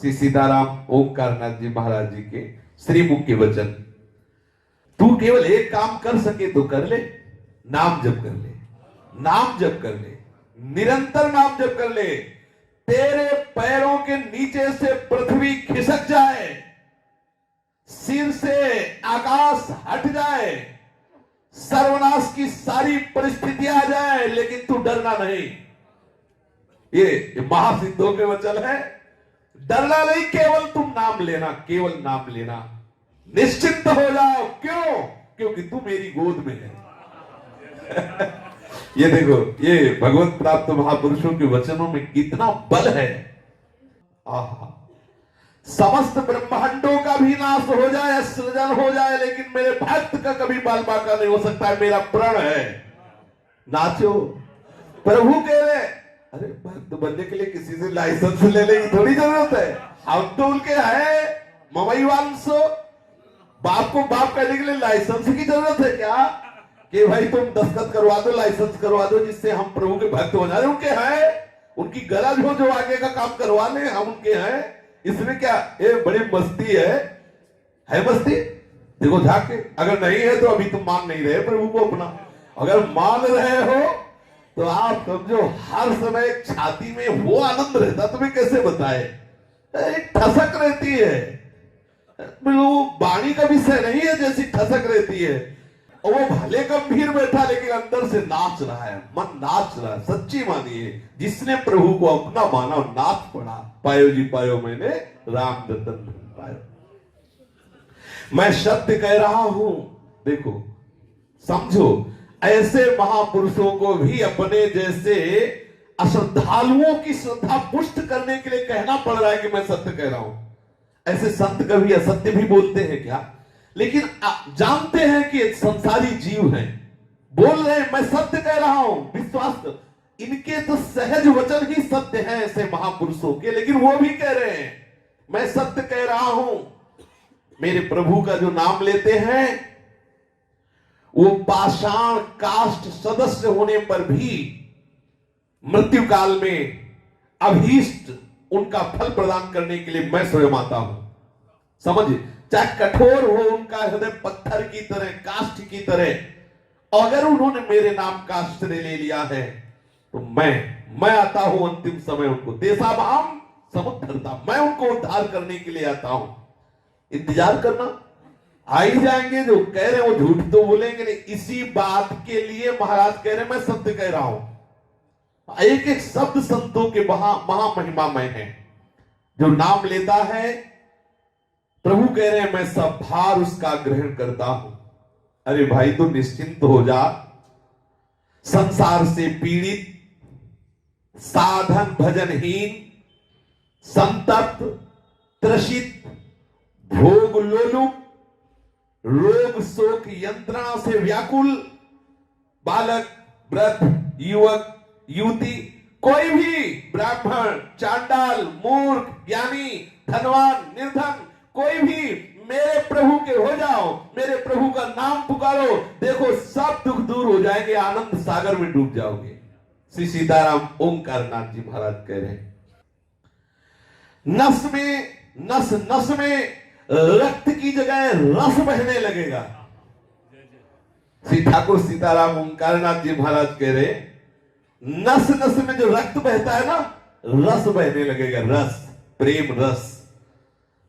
श्री सीताराम ओंकारनाथ जी महाराज जी के श्रीमुख के वचन। तू केवल एक काम कर सके तो कर ले, नाम जप कर ले, नाम जप कर ले, निरंतर नाम जप कर ले। तेरे पैरों के नीचे से पृथ्वी खिसक जाए, सिर से आकाश हट जाए, सर्वनाश की सारी परिस्थितियां आ जाए, लेकिन तू डरना नहीं। ये महासिद्धों के वचन है। डरना नहीं, केवल तुम नाम लेना, केवल नाम लेना। निश्चिंत हो जाओ। क्यों? क्योंकि तू मेरी गोद में है। ये देखो, ये भगवत प्राप्त महापुरुषों के वचनों में कितना बल है। आहा, समस्त ब्रह्मांडों का भी नाश हो जाए, सृजन हो जाए, लेकिन मेरे भक्त का कभी बाल बांका नहीं हो सकता है। मेरा प्रण है। नाचो। प्रभु कह रहे, अरे भक्त बनने के लिए किसी से लाइसेंस लेने की थोड़ी जरूरत है। हम तो उनके हैं ममई वांसो। बाप को बाप कहने के लिए लाइसेंस की जरूरत है क्या? कि भाई तुम दस्तखत करवा दो, लाइसेंस करवा दो, जिससे हम प्रभु के भक्त बना रहे। उनके हैं, उनकी गरज हो जो आगे का काम करवा ले, हम उनके हैं। इसमें क्या ये बड़ी मस्ती है मस्ती? देखो झाक के, अगर नहीं है तो अभी तुम मान नहीं रहे प्रभु को अपना। अगर मान रहे हो तो आप समझो हर समय छाती में वो आनंद रहता, तुम्हें कैसे बताए। एक ठसक रहती है, वो वाणी का विषय नहीं है, जैसी ठसक रहती है। और वो भले गंभीर बैठा, लेकिन अंदर से नाच रहा है, मन नाच रहा है। सच्ची मानिए, जिसने प्रभु को अपना माना नाच पड़ा। पायो जी पायो मैंने राम दत्तन पायो। मैं सत्य कह रहा हूं। देखो समझो, ऐसे महापुरुषों को भी अपने जैसे अश्रद्धालुओं की श्रद्धा पुष्ट करने के लिए कहना पड़ रहा है कि मैं सत्य कह रहा हूं। ऐसे संत कभी असत्य भी बोलते हैं क्या? लेकिन जानते हैं कि एक संसारी जीव है, बोल रहे हैं मैं सत्य कह रहा हूं, विश्वास कर। इनके तो सहज वचन ही सत्य है ऐसे महापुरुषों के, लेकिन वो भी कह रहे हैं मैं सत्य कह रहा हूं। मेरे प्रभु का जो नाम लेते हैं, वो पाषाण काष्ठ सदस्य होने पर भी मृत्यु काल में अभीष्ट उनका फल प्रदान करने के लिए मैं स्वयं आता हूं। समझिए, चाहे कठोर हो उनका हृदय पत्थर की तरह, काष्ठ की तरह, अगर उन्होंने मेरे नाम का आश्रय ले लिया है तो मैं आता हूं अंतिम समय उनको देशाभाम समुद्धरता, मैं उनको उद्धार करने के लिए आता हूं। इंतजार करना, आ ही जाएंगे। जो कह रहे हैं वो झूठ तो बोलेंगे नहीं। इसी बात के लिए महाराज कह रहे हैं मैं सत्य कह रहा हूं। एक एक शब्द संतों के महामहिमामय है। जो नाम लेता है, प्रभु कह रहे हैं मैं सब भार उसका ग्रहण करता हूं। अरे भाई तो निश्चिंत हो जा। संसार से पीड़ित, साधन भजनहीन, संतप्त, त्रसित, भोग लोलुप, रोग शोक यंत्रणा से व्याकुल बालक, वृद्ध, युवक, युवती, कोई भी ब्राह्मण, चांडाल, मूर्ख, ज्ञानी, धनवान, निर्धन, कोई भी मेरे प्रभु के हो जाओ, मेरे प्रभु का नाम पुकारो, देखो सब दुख दूर हो जाएंगे, आनंद सागर में डूब जाओगे। श्री सीताराम ओंकारनाथ जी महाराज कह रहे हैं, नस नस में रक्त की जगह रस बहने लगेगा। श्री ठाकुर सीताराम ओंकारनाथ जी महाराज कह रहे, नस नस में जो रक्त बहता है ना, रस बहने लगेगा, रस, प्रेम रस।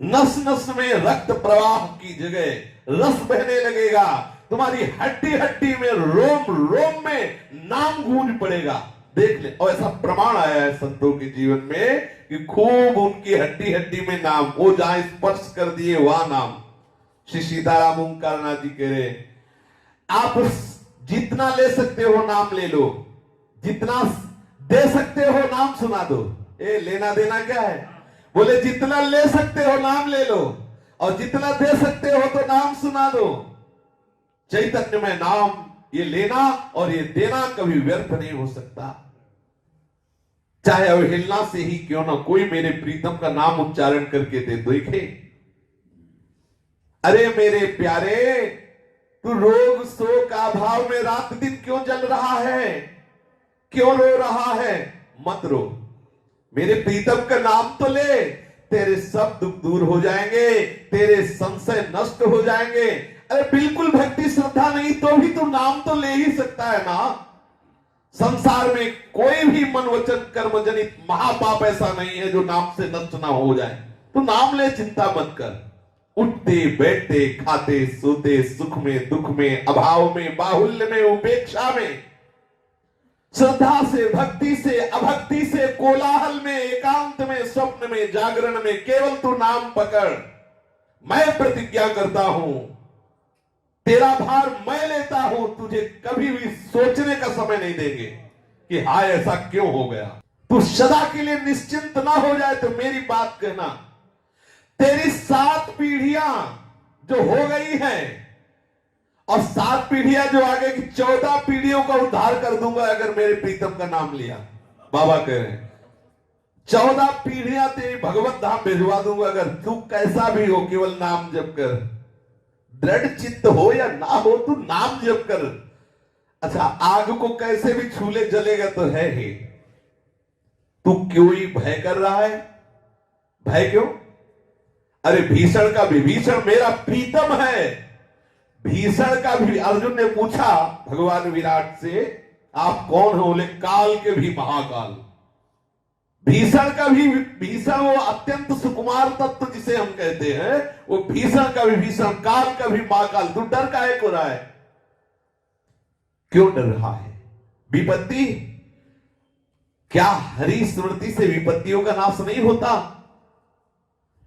नस नस में रक्त प्रवाह की जगह रस बहने लगेगा। तुम्हारी हड्डी हड्डी में, रोम रोम में नाम गूंज पड़ेगा। देख ले, और ऐसा प्रमाण आया है संतों के जीवन में कि खूब उनकी हड्डी हड्डी में नाम, वो जहां स्पर्श कर दिए वहां नाम। श्री सीताराम ओंकारनाथ जी कह रहे, आप जितना ले सकते हो नाम ले लो, जितना दे सकते हो नाम सुना दो। ए लेना देना क्या है? बोले जितना ले सकते हो नाम ले लो, और जितना दे सकते हो तो नाम सुना दो। चैतन्य में नाम, ये लेना और ये देना कभी व्यर्थ नहीं हो सकता। चाहे अवहेलना से ही क्यों ना कोई मेरे प्रीतम का नाम उच्चारण करके दे देखे। अरे मेरे प्यारे, तू रोग शोक अभाव में रात दिन क्यों जल रहा है, क्यों रो रहा है? मत रो, मेरे प्रीतम का नाम तो ले। तेरे सब दुख दूर हो जाएंगे, तेरे संशय नष्ट हो जाएंगे। अरे बिल्कुल भक्ति श्रद्धा नहीं तो भी तो नाम तो ले ही सकता है ना। संसार में कोई भी मन वचन कर्म जनित महापाप ऐसा नहीं है जो नाम से नष्ट ना हो जाए। तो नाम ले, चिंता मत कर। उठते बैठते खाते सोते, सुख में दुख में, अभाव में बाहुल्य में, उपेक्षा में, श्रद्धा से भक्ति से अभक्ति से, कोलाहल में एकांत में, स्वप्न में जागरण में, केवल तू नाम पकड़। मैं प्रतिज्ञा करता हूं, तेरा भार मैं लेता हूं, तुझे कभी भी सोचने का समय नहीं देंगे कि हाय ऐसा क्यों हो गया। तू सदा के लिए निश्चिंत ना हो जाए तो मेरी बात कहना। तेरी 7 पीढ़ियां जो हो गई हैं और 7 पीढ़ियां जो आगे की 14 पीढ़ियों का उद्धार कर दूंगा अगर मेरे प्रीतम का नाम लिया। बाबा कह रहे हैं 14 पीढ़ियां तेरी भगवत धाम भिजवा दूंगा अगर तू कैसा भी हो, केवल नाम जप कर। दृढ़ चित्त हो या ना हो, तू नाम जप कर। अच्छा, आग को कैसे भी छूले जलेगा तो है ही। तू क्यों ही भय कर रहा है? भय क्यों? अरे भीषण का विभीषण मेरा प्रीतम है। भीषण का भी अर्जुन ने पूछा भगवान विराट से, आप कौन हो? बोले काल के भी महाकाल। भीषण का भी भीषण, वो अत्यंत सुकुमार तत्व जिसे हम कहते हैं, वो भीषण का भी भीषण, काल का भी महाकाल। तू डर काहे को रहा है? क्यों डर रहा है? विपत्ति क्या हरि स्मृति से विपत्तियों का नाश नहीं होता?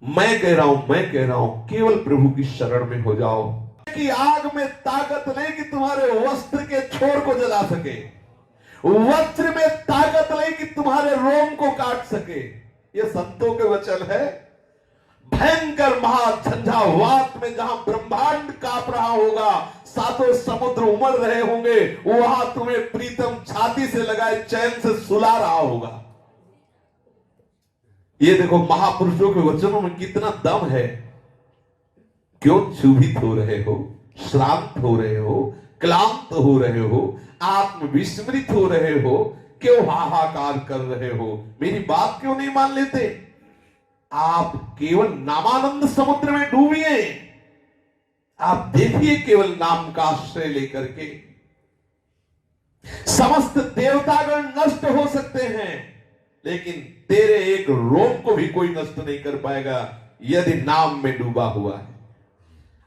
मैं कह रहा हूं केवल प्रभु की शरण में हो जाओ। कि आग में ताकत नहीं कि तुम्हारे वस्त्र के छोर को जला सके, वज्र में ताकत नहीं कि तुम्हारे रोम को काट सके। ये संतों के वचन है। भयंकर महाझंझावात में जहां ब्रह्मांड कांप रहा होगा, 7 समुद्र उमड़ रहे होंगे, वहां तुम्हें प्रीतम छाती से लगाए चैन से सुला रहा होगा। ये देखो महापुरुषों के वचनों में कितना दम है। क्यों क्षुभित हो रहे हो, श्रांत हो रहे हो, क्लांत हो रहे हो, आत्मविस्मृत हो रहे हो, क्यों हाहाकार कर रहे हो? मेरी बात क्यों नहीं मान लेते? आप केवल नामानंद समुद्र में डूबिए। आप देखिए केवल नाम का आश्रय लेकर के समस्त देवतागण नष्ट हो सकते हैं, लेकिन तेरे एक रोम को भी कोई नष्ट नहीं कर पाएगा यदि नाम में डूबा हुआ है।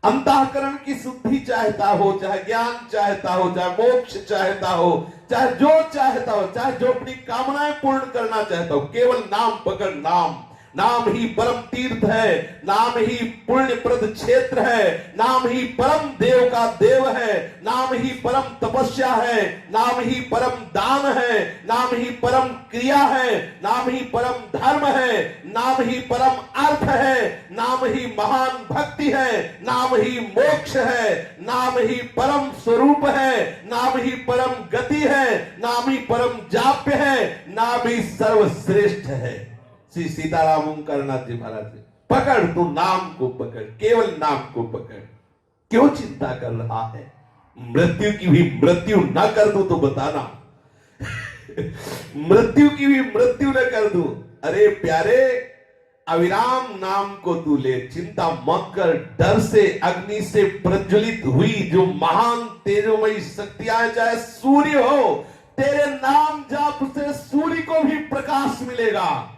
अंतःकरण की शुद्धि चाहता हो, चाहे ज्ञान चाहता हो, चाहे मोक्ष चाहता हो, चाहे जो चाहता हो, चाहे जो अपनी कामनाएं पूर्ण करना चाहता हो, केवल नाम पकड़। नाम ही परम तीर्थ है, नाम ही पुण्यप्रद क्षेत्र है, नाम ही परम देव का देव है, नाम ही परम तपस्या है, नाम ही परम दान है, नाम ही परम क्रिया है, नाम ही परम धर्म है, नाम ही परम अर्थ है, नाम ही महान भक्ति है, नाम ही मोक्ष है, नाम ही परम स्वरूप है, नाम ही परम गति है, नाम ही परम जाप्य है, नाम ही सर्वश्रेष्ठ है। श्री सीताराम ओंकारनाथ जी महाराज जी, पकड़, तू नाम को पकड़, केवल नाम को पकड़। क्यों चिंता कर रहा है? मृत्यु की भी मृत्यु न कर दूं तो बताना। मृत्यु की भी मृत्यु न कर दूं। अरे प्यारे, अविराम नाम को तू ले, चिंता मत कर। डर से अग्नि से प्रज्वलित हुई जो महान तेजोमयी शक्तियां, चाहे सूर्य हो, तेरे नाम जाप से सूर्य को भी प्रकाश मिलेगा,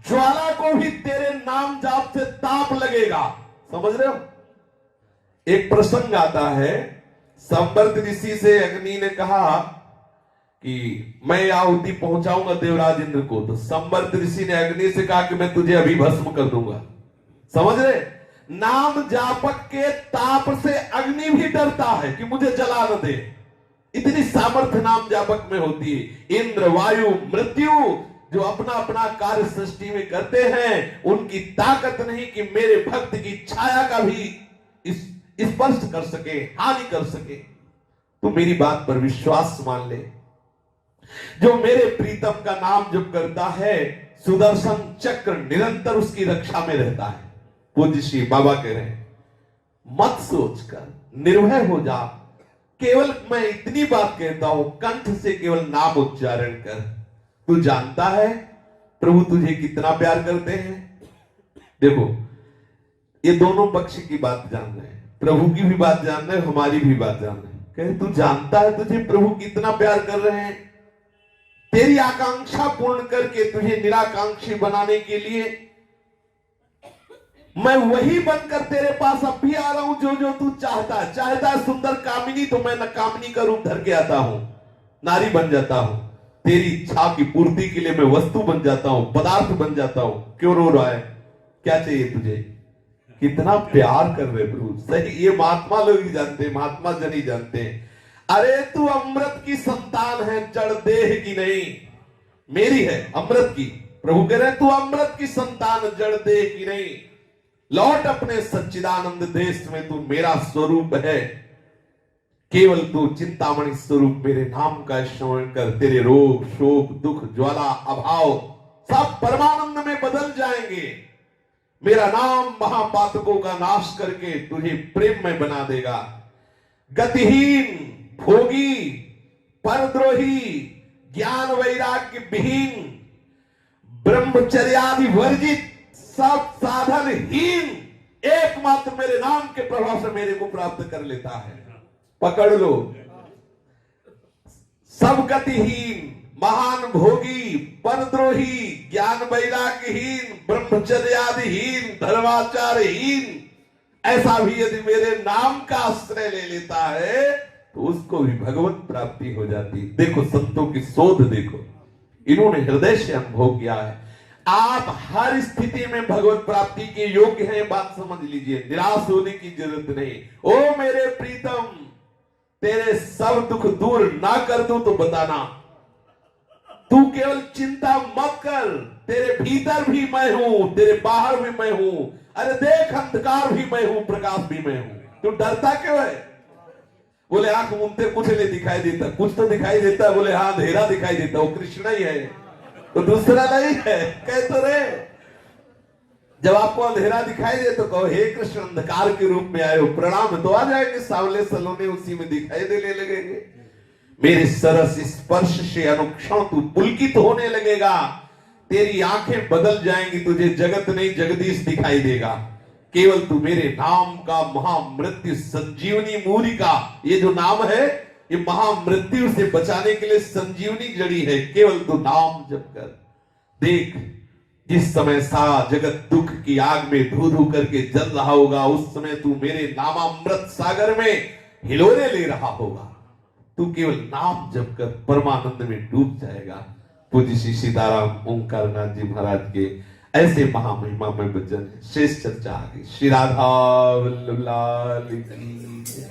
ज्वाला को भी तेरे नाम जाप से ताप लगेगा। समझ रहे हो? एक प्रसंग आता है, संवर्त ऋषि से अग्नि ने कहा कि मैं आहुति पहुंचाऊंगा देवराज इंद्र को। तो संवर्त ऋषि ने अग्नि से कहा कि मैं तुझे अभी भस्म कर दूंगा। समझ रहे? नाम जापक के ताप से अग्नि भी डरता है कि मुझे जला न दे। इतनी सामर्थ्य नाम जापक में होती है। इंद्र, वायु, मृत्यु जो अपना अपना कार्य सृष्टि में करते हैं, उनकी ताकत नहीं कि मेरे भक्त की छाया का भी स्पर्श कर सके, हानि कर सके। तो मेरी बात पर विश्वास मान ले। जो मेरे प्रीतम का नाम जप करता है, सुदर्शन चक्र निरंतर उसकी रक्षा में रहता है। पूज्य श्री बाबा कह रहे हैं, मत सोचकर निर्भय हो जा। केवल मैं इतनी बात कहता हूं, कंठ से केवल नाम उच्चारण कर। तू जानता है प्रभु तुझे कितना प्यार करते हैं। देखो, ये दोनों पक्ष की बात जान रहे हैं, प्रभु की भी बात जान रहे हैं, हमारी भी बात जान रहे हैं। कहे तू जानता है तुझे प्रभु कितना प्यार कर रहे हैं, तेरी आकांक्षा पूर्ण करके तुझे निराकांक्षी बनाने के लिए मैं वही बनकर तेरे पास अब भी आ रहा हूं जो जो तू चाहता है सुंदर कामिनी, तो मैं न कामिनी का रूप धर के आता हूं, नारी बन जाता हूं, तेरी इच्छा की पूर्ति के लिए मैं वस्तु बन जाता हूं, पदार्थ बन जाता हूं। क्यों रो रहा है, क्या चाहिए तुझे? कितना प्यार कर रहे प्रभु। सही, ये महात्मा लोग ही जानते हैं, महात्मा जन ही जानते हैं। अरे तू अमृत की संतान है, जड़ देह की नहीं, मेरी है, अमृत की। प्रभु कह रहे तू अमृत की संतान, जड़ देह की नहीं, लौट अपने सच्चिदानंद देश में, तू मेरा स्वरूप है। केवल तू चिंतामणि स्वरूप मेरे नाम का श्रवण कर, तेरे रोग शोक दुख ज्वाला अभाव सब परमानंद में बदल जाएंगे। मेरा नाम महापातकों का नाश करके तुझे प्रेम में बना देगा। गतिहीन, भोगी, परद्रोही, ज्ञान वैराग्य विहीन, ब्रह्मचर्यादि वर्जित, सब साधनहीन एकमात्र मेरे नाम के प्रभाव से मेरे को प्राप्त कर लेता है। पकड़ लो। सब गतिहीन, महान भोगी, परद्रोही, ज्ञान वैराग्यहीन, ब्रह्मचर्यादिहीन, धर्माचारहीन, ऐसा भी यदि मेरे नाम का आश्रय ले लेता है तो उसको भी भगवत प्राप्ति हो जाती। देखो संतों की शोध देखो, इन्होंने हृदय से अनुभव किया है। आप हर स्थिति में भगवत प्राप्ति के योग्य हैं, बात समझ लीजिए, निराश होने की जरूरत नहीं। ओ मेरे प्रीतम, तेरे सब दुख दूर ना कर दूं तो बताना, तू केवल चिंता मत कर, तेरे भीतर भी मैं हूं, तेरे बाहर भी मैं हूं। अरे देख, अंधकार भी मैं हूं, प्रकाश भी मैं हूं, तू डरता क्यों है? बोले आंख मूंदते कुछ नहीं दिखाई देता, कुछ तो दिखाई देता। बोले हाँ, अंधेरा दिखाई देता, वो कृष्ण ही है, तो दूसरा नहीं है। कह तो रहे, जब आपको अंधेरा दिखाई दे तो कहो हे कृष्ण, अंधकार के रूप में आए हो, प्रणाम, तो आ जाएंगे सावले सलोने उसी में दिखाई देने लगेंगे। मेरे सरस स्पर्श से अनुक्षण तू पुलकित होने लगेगा, तेरी आंखें बदल जाएंगी, तुझे जगत नहीं जगदीश दिखाई देगा। केवल तू मेरे नाम का महामृत्यु संजीवनी मूलिका, ये जो नाम है ये महामृत्यु से बचाने के लिए संजीवनी जड़ी है। केवल तू नाम जप कर देख, जिस समय सारा जगत दुख की आग में धू धू करके जल रहा होगा, उस समय तू मेरे नामामृत सागर में हिलोरे ले रहा होगा। तू केवल नाम जप कर परमानंद में डूब जाएगा। पूज्य श्री सीताराम ओंकार नाथ जी महाराज के ऐसे महामहिमा में वचन, शेष चर्चा आगे। श्री राधा वल्लभ लाल की।